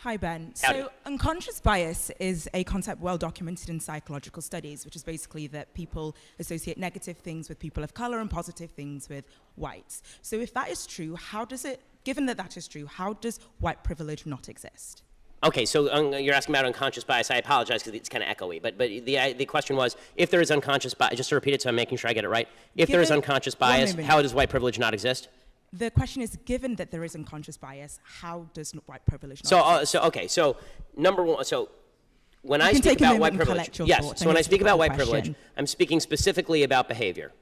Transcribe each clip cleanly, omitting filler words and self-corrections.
Hi, Ben. Howdy. So unconscious bias is a concept well documented in psychological studies, which is basically that people associate negative things with people of color and positive things with whites. So if that is true, given that that is true, how does white privilege not exist? Okay, so you're asking about unconscious bias. I apologize because it's kind of echoey, but the question was, if there is unconscious bias, just to repeat it so I'm making sure I get it right, if there is unconscious bias, how does white privilege not exist? The question is, given that there is unconscious bias, how does white privilege not exist? So number one, so when I speak about white privilege, yes, so when I speak about white privilege, I'm speaking specifically about behavior.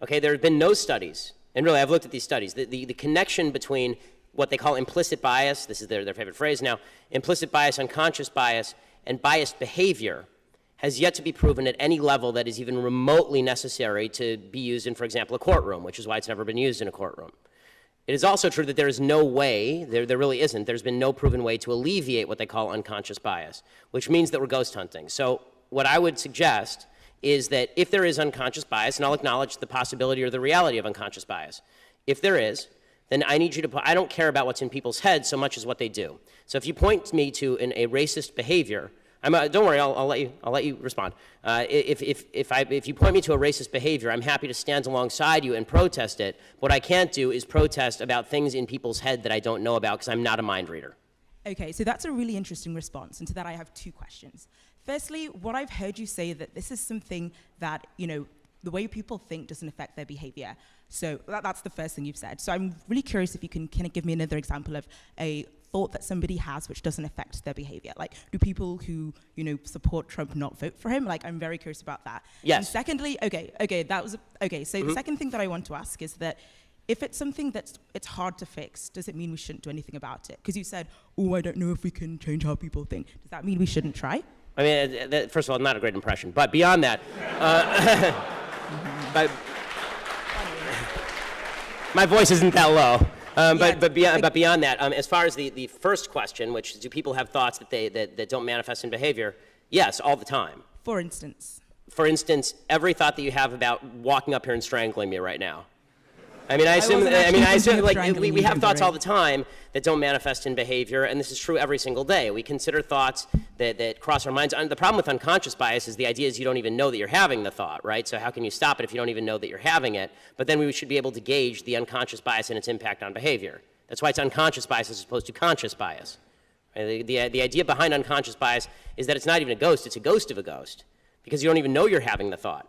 Okay, there have been no studies, and really I've looked at these studies, the connection between what they call implicit bias, this is their favorite phrase now, implicit bias, unconscious bias, and biased behavior has yet to be proven at any level that is even remotely necessary to be used in, for example, a courtroom, which is why it's never been used in a courtroom. It is also true that there is no way, there really isn't, there's been no proven way to alleviate what they call unconscious bias, which means that we're ghost hunting. So what I would suggest is that if there is unconscious bias, and I'll acknowledge the possibility or the reality of unconscious bias, if there is, then I need you to I don't care about what's in people's heads so much as what they do. So if you point me to a racist behavior, don't worry, I'll let you respond. If you point me to a racist behavior, I'm happy to stand alongside you and protest it. What I can't do is protest about things in people's head that I don't know about because I'm not a mind reader. Okay, so that's a really interesting response, and to that I have two questions. Firstly, what I've heard you say that this is something that, the way people think doesn't affect their behavior. So that's the first thing you've said. So I'm really curious if you can kind of give me another example of a thought that somebody has which doesn't affect their behavior. Like, do people who, support Trump not vote for him? Like, I'm very curious about that. Yes. And secondly, the second thing that I want to ask is that if it's something it's hard to fix, does it mean we shouldn't do anything about it? Because you said, I don't know if we can change how people think. Does that mean we shouldn't try? I mean, first of all, not a great impression. But beyond that, my voice isn't that low. But beyond that, as far as the first question, which is, do people have thoughts that don't manifest in behavior? Yes, all the time. For instance? For instance, every thought that you have about walking up here and strangling me right now. I assume like we have thoughts all the time that don't manifest in behavior, and this is true every single day. We consider thoughts that cross our minds. And the problem with unconscious bias is the idea is you don't even know that you're having the thought, right? So how can you stop it if you don't even know that you're having it? But then we should be able to gauge the unconscious bias and its impact on behavior. That's why it's unconscious bias as opposed to conscious bias. Right? The idea behind unconscious bias is that it's not even a ghost, it's a ghost of a ghost, because you don't even know you're having the thought.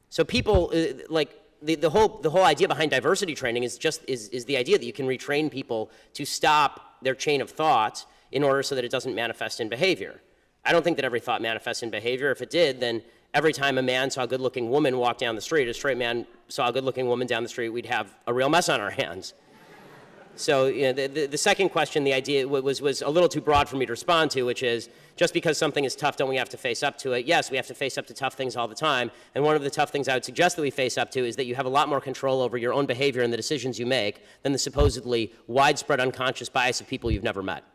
So people, the whole idea behind diversity training is the idea that you can retrain people to stop their chain of thought in order so that it doesn't manifest in behavior. I don't think that every thought manifests in behavior. If it did, then every time a man saw a good-looking woman walk down the street, a straight man saw a good-looking woman down the street, we'd have a real mess on our hands. So the second question, the idea was a little too broad for me to respond to, which is, just because something is tough, don't we have to face up to it? Yes, we have to face up to tough things all the time. And one of the tough things I would suggest that we face up to is that you have a lot more control over your own behavior and the decisions you make than the supposedly widespread unconscious bias of people you've never met.